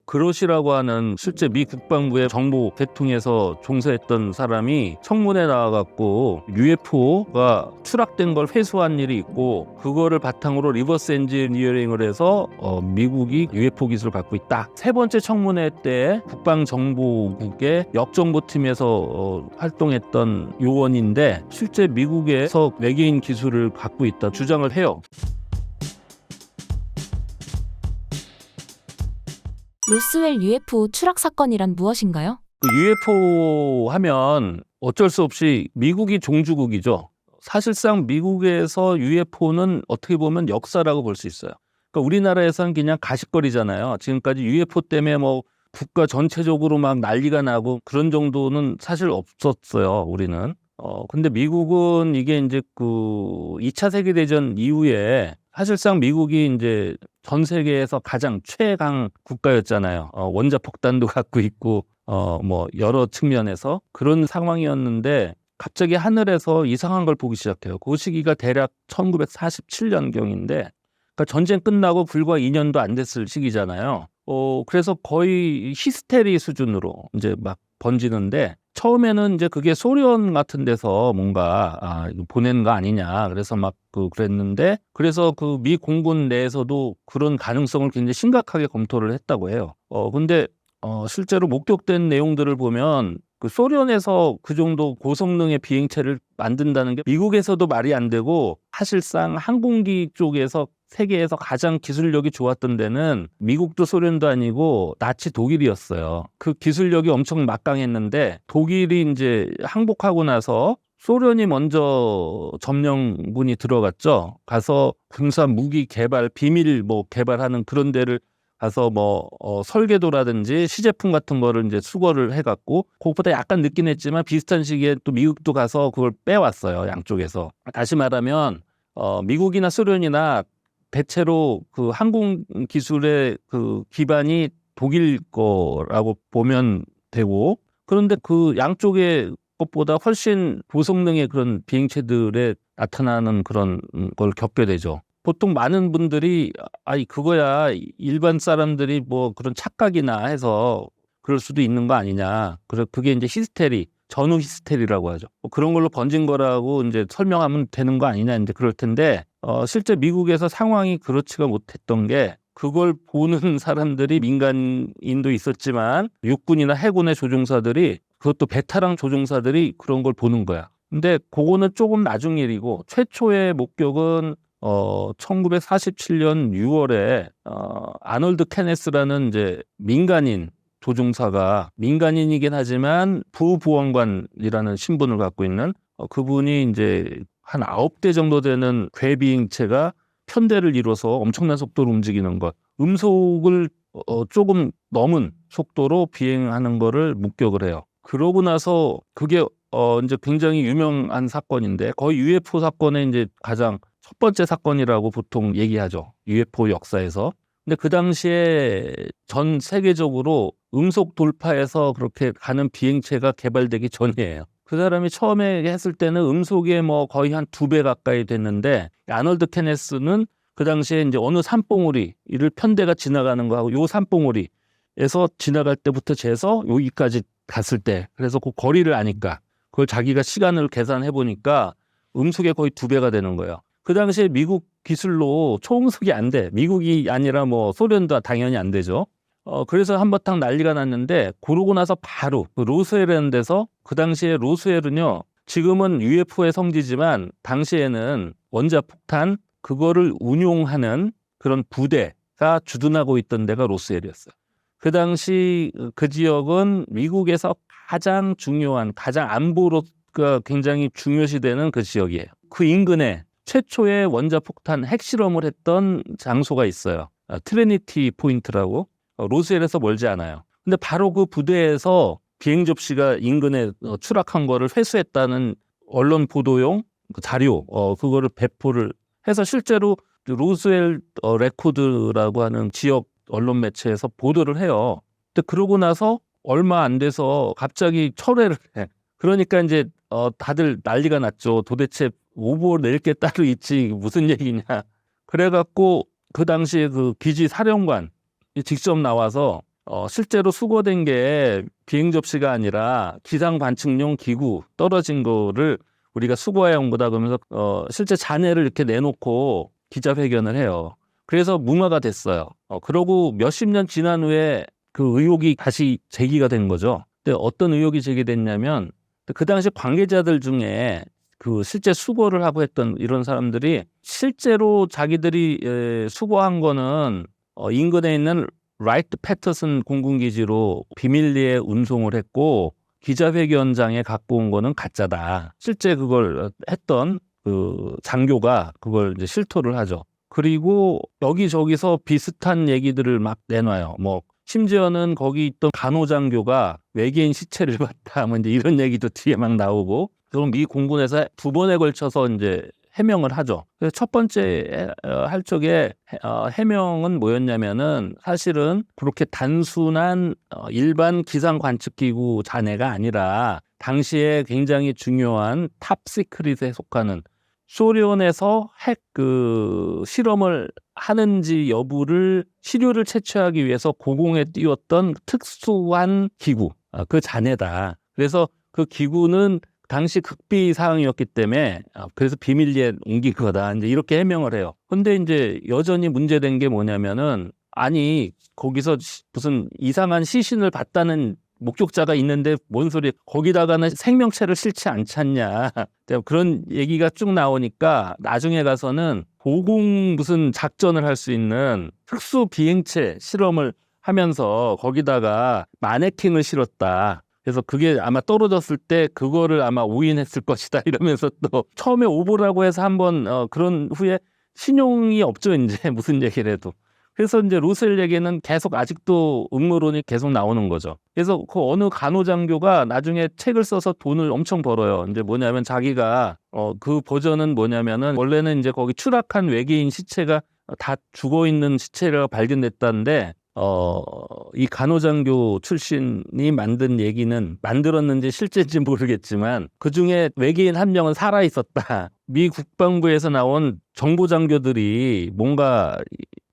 그로시라고 하는 실제 미 국방부의 정보 계통에서 종사했던 사람이 청문회 나와갖고 UFO가 추락된 걸 회수한 일이 있고 그거를 바탕으로 리버스 엔지니어링을 해서 미국이 UFO 기술을 갖고 있다. 세 번째 청문회 때 국방정보국의 역정보팀에서 활동했던 요원인데 실제 미국에서 외계인 기술을 갖고 있다 주장을 해요. 로스웰 UFO 추락 사건이란 무엇인가요? UFO 하면 어쩔 수 없이 미국이 종주국이죠. 사실상 미국에서 UFO는 어떻게 보면 역사라고 볼 수 있어요. 그러니까 우리나라에서는 그냥 가십거리잖아요. 지금까지 UFO 때문에 뭐 국가 전체적으로 막 난리가 나고 그런 정도는 사실 없었어요, 우리는. 근데 미국은 이게 이제 그 2차 세계대전 이후에 사실상 미국이 이제 전 세계에서 가장 최강 국가였잖아요. 원자폭탄도 갖고 있고, 뭐 여러 측면에서 그런 상황이었는데 갑자기 하늘에서 이상한 걸 보기 시작해요. 그 시기가 대략 1947년경인데, 그러니까 전쟁 끝나고 불과 2년도 안 됐을 시기잖아요. 그래서 거의 히스테리 수준으로 이제 막 번지는데 처음에는 이제 그게 소련 같은 데서 뭔가 이거 보낸 거 아니냐 그래서 막 그랬는데 그래서 그 미 공군 내에서도 그런 가능성을 굉장히 심각하게 검토를 했다고 해요. 근데 실제로 목격된 내용들을 보면 그 소련에서 그 정도 고성능의 비행체를 만든다는 게 미국에서도 말이 안 되고 사실상 항공기 쪽에서 세계에서 가장 기술력이 좋았던 데는 미국도 소련도 아니고 나치 독일이었어요. 그 기술력이 엄청 막강했는데 독일이 이제 항복하고 나서 소련이 먼저 점령군이 들어갔죠. 가서 군사 무기 개발, 비밀 뭐 개발하는 그런 데를 가서 뭐 설계도라든지 시제품 같은 거를 이제 수거를 해갖고 그것보다 약간 늦긴 했지만 비슷한 시기에 또 미국도 가서 그걸 빼왔어요. 양쪽에서. 다시 말하면 미국이나 소련이나 대체로 그 항공 기술의 그 기반이 독일 거라고 보면 되고 그런데 그 양쪽의 것보다 훨씬 고성능의 그런 비행체들에 나타나는 그런 걸 겪게 되죠. 보통 많은 분들이 그거야 일반 사람들이 뭐 그런 착각이나 해서 그럴 수도 있는 거 아니냐. 그게 이제 히스테리, 전후 히스테리라고 하죠. 뭐 그런 걸로 번진 거라고 이제 설명하면 되는 거 아니냐 이제 그럴 텐데 실제 미국에서 상황이 그렇지가 못했던 게 그걸 보는 사람들이 민간인도 있었지만 육군이나 해군의 조종사들이 그것도 베테랑 조종사들이 그런 걸 보는 거야. 근데 그거는 조금 나중 일이고 최초의 목격은 1947년 6월에 아놀드 케네스라는 이제 민간인 조종사가 민간인이긴 하지만 부보안관이라는 신분을 갖고 있는 그분이 이제 한 9대 정도 되는 궤비행체가 편대를 이뤄서 엄청난 속도로 움직이는 것, 음속을 조금 넘은 속도로 비행하는 거를 목격을 해요. 그러고 나서 그게 이제 굉장히 유명한 사건인데 거의 UFO 사건의 이제 가장 첫 번째 사건이라고 보통 얘기하죠. UFO 역사에서. 근데 그 당시에 전 세계적으로 음속 돌파해서 그렇게 가는 비행체가 개발되기 전이에요. 그 사람이 처음에 했을 때는 음속에 뭐 거의 한 2배 가까이 됐는데 아놀드 케네스는 그 당시에 이제 어느 산봉우리를 편대가 지나가는 거하고 요 산봉우리에서 지나갈 때부터 재서 여기까지 갔을 때 그래서 그 거리를 아니까 그걸 자기가 시간을 계산해 보니까 음속에 거의 2배가 되는 거예요. 그 당시에 미국 기술로 초음속이 안 돼. 미국이 아니라 뭐 소련도 당연히 안 되죠. 그래서 한바탕 난리가 났는데 그러고 나서 바로 그 로스웰이라는 데서 그 당시에 로스웰은요. 지금은 UFO의 성지지만 당시에는 원자폭탄 그거를 운용하는 그런 부대가 주둔하고 있던 데가 로스웰이었어요. 그 당시 그 지역은 미국에서 가장 중요한 가장 안보로가 굉장히 중요시되는 그 지역이에요. 그 인근에 최초의 원자폭탄 핵실험을 했던 장소가 있어요. 트리니티 포인트라고 로스웰에서 멀지 않아요. 근데 바로 그 부대에서 비행 접시가 인근에 추락한 거를 회수했다는 언론 보도용 자료 그거를 배포를 해서 실제로 로스웰 레코드라고 하는 지역 언론 매체에서 보도를 해요. 근데 그러고 나서 얼마 안 돼서 갑자기 철회를 해. 그러니까 이제 다들 난리가 났죠. 도대체 오보 낼 게 따로 있지 무슨 얘기냐. 그래갖고 그 당시에 그 기지 사령관 직접 나와서 실제로 수거된 게 비행 접시가 아니라 기상 관측용 기구 떨어진 거를 우리가 수거해 온 거다 그러면서 실제 잔해를 이렇게 내놓고 기자회견을 해요. 그래서 무마가 됐어요. 그러고 몇십 년 지난 후에 그 의혹이 다시 제기가 된 거죠. 근데 어떤 의혹이 제기됐냐면 그 당시 관계자들 중에 그 실제 수거를 하고 했던 이런 사람들이 실제로 자기들이 수거한 거는 인근에 있는 라이트 패터슨 공군기지로 비밀리에 운송을 했고 기자회견장에 갖고 온 거는 가짜다. 실제 그걸 했던 그 장교가 그걸 이제 실토를 하죠. 그리고 여기저기서 비슷한 얘기들을 막 내놔요. 뭐 심지어는 거기 있던 간호장교가 외계인 시체를 봤다. 뭐 이제 이런 얘기도 뒤에 막 나오고. 그럼 미 공군에서 두 번에 걸쳐서 이제 해명을 하죠. 그래서 첫 번째 할 적에 해명은 뭐였냐면은 사실은 그렇게 단순한 일반 기상 관측기구 잔해가 아니라 당시에 굉장히 중요한 탑 시크릿에 속하는 소련에서 핵 그 실험을 하는지 여부를 시료를 채취하기 위해서 고공에 띄웠던 특수한 기구, 그 잔해다. 그래서 그 기구는 당시 극비 사항이었기 때문에 그래서 비밀리에 옮긴 거다. 이제 이렇게 해명을 해요. 근데 이제 여전히 문제된 게 뭐냐면은 아니 거기서 무슨 이상한 시신을 봤다는 목격자가 있는데 뭔 소리? 거기다가는 생명체를 실지 않잖냐. 그런 얘기가 쭉 나오니까 나중에 가서는 고공 무슨 작전을 할 수 있는 특수 비행체 실험을 하면서 거기다가 마네킹을 실었다. 그래서 그게 아마 떨어졌을 때 그거를 아마 오인했을 것이다 이러면서 또 처음에 오보라고 해서 한번 그런 후에 신용이 없죠. 이제 무슨 얘기를 해도. 그래서 이제 로스웰 얘기는 계속 아직도 음모론이 계속 나오는 거죠. 그래서 그 어느 간호장교가 나중에 책을 써서 돈을 엄청 벌어요. 이제 뭐냐면 자기가 그 버전은 뭐냐면은 원래는 이제 거기 추락한 외계인 시체가 다 죽어 있는 시체가 발견됐다는데 이 간호장교 출신이 만든 얘기는 만들었는지 실제인지 모르겠지만 그중에 외계인 한 명은 살아 있었다. 미 국방부에서 나온 정보장교들이 뭔가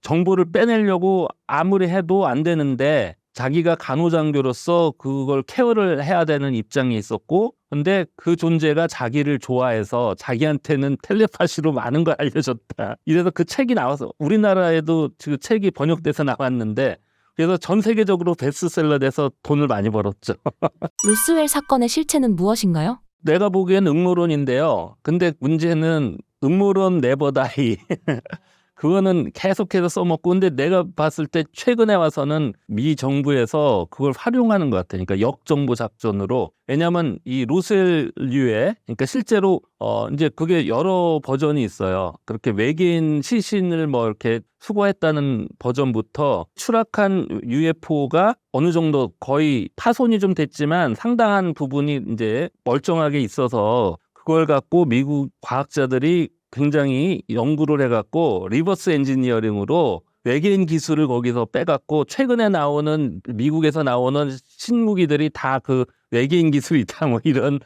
정보를 빼내려고 아무리 해도 안 되는데 자기가 간호장교로서 그걸 케어를 해야 되는 입장이 있었고 근데 그 존재가 자기를 좋아해서 자기한테는 텔레파시로 많은 걸 알려줬다. 이래서 그 책이 나와서 우리나라에도 그 책이 번역돼서 나왔는데 그래서 전 세계적으로 베스트셀러 돼서 돈을 많이 벌었죠. 로스웰 사건의 실체는 무엇인가요? 내가 보기엔 음모론인데요. 근데 문제는 음모론 네버 다이. 그거는 계속해서 써먹고 근데 내가 봤을 때 최근에 와서는 미 정부에서 그걸 활용하는 것 같아요. 그러니까 역정보 작전으로. 왜냐하면 이 로스웰류에 그러니까 실제로 이제 그게 여러 버전이 있어요. 그렇게 외계인 시신을 뭐 이렇게 수거했다는 버전부터 추락한 UFO가 어느 정도 거의 파손이 좀 됐지만 상당한 부분이 이제 멀쩡하게 있어서 그걸 갖고 미국 과학자들이 굉장히 연구를 해갖고 리버스 엔지니어링으로 외계인 기술을 거기서 빼갖고 최근에 나오는 미국에서 나오는 신무기들이 다 그 외계인 기술이다 뭐 이런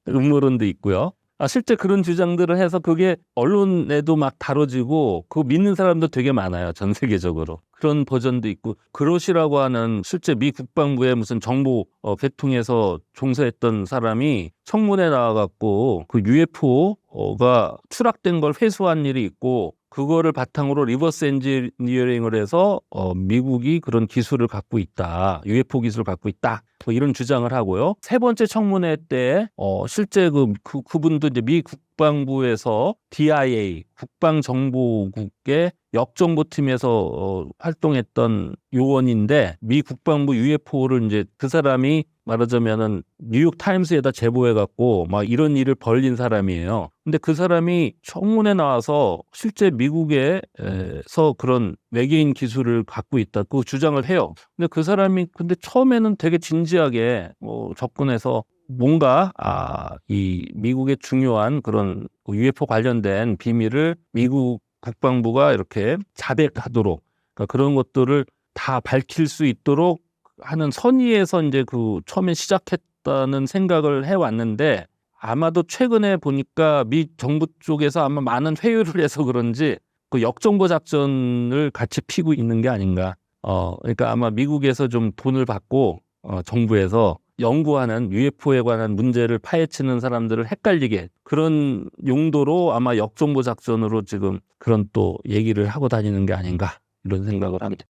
음모론도 있고요. 실제 그런 주장들을 해서 그게 언론에도 막 다뤄지고 그거 믿는 사람도 되게 많아요. 전 세계적으로. 그런 버전도 있고 그로시라고 하는 실제 미 국방부의 무슨 정보 계통에서 종사했던 사람이 청문회 나와갖고 그 UFO가 추락된 걸 회수한 일이 있고 그거를 바탕으로 리버스 엔지니어링을 해서 미국이 그런 기술을 갖고 있다. UFO 기술을 갖고 있다. 뭐 이런 주장을 하고요. 세 번째 청문회 때 실제 그분도 이제 미 국방부에서 DIA 국방정보국의 역정보팀에서 활동했던 요원인데 미 국방부 UFO를 이제 그 사람이 말하자면은 뉴욕 타임스에다 제보해갖고 막 이런 일을 벌린 사람이에요. 근데 그 사람이 청문회 나와서 실제 미국에서 그런 외계인 기술을 갖고 있다고 주장을 해요. 근데 그 사람이 근데 처음에는 되게 진지하게 접근해서 뭔가 이 미국의 중요한 그런 UFO 관련된 비밀을 미국 국방부가 이렇게 자백하도록 그러니까 그런 것들을 다 밝힐 수 있도록 하는 선의에서 이제 그 처음에 시작했다는 생각을 해왔는데 아마도 최근에 보니까 미 정부 쪽에서 아마 많은 회유를 해서 그런지 그 역정보 작전을 같이 피고 있는 게 아닌가 그러니까 아마 미국에서 좀 돈을 받고 정부에서 연구하는 UFO에 관한 문제를 파헤치는 사람들을 헷갈리게 그런 용도로 아마 역정보 작전으로 지금 그런 또 얘기를 하고 다니는 게 아닌가 이런 생각을 합니다.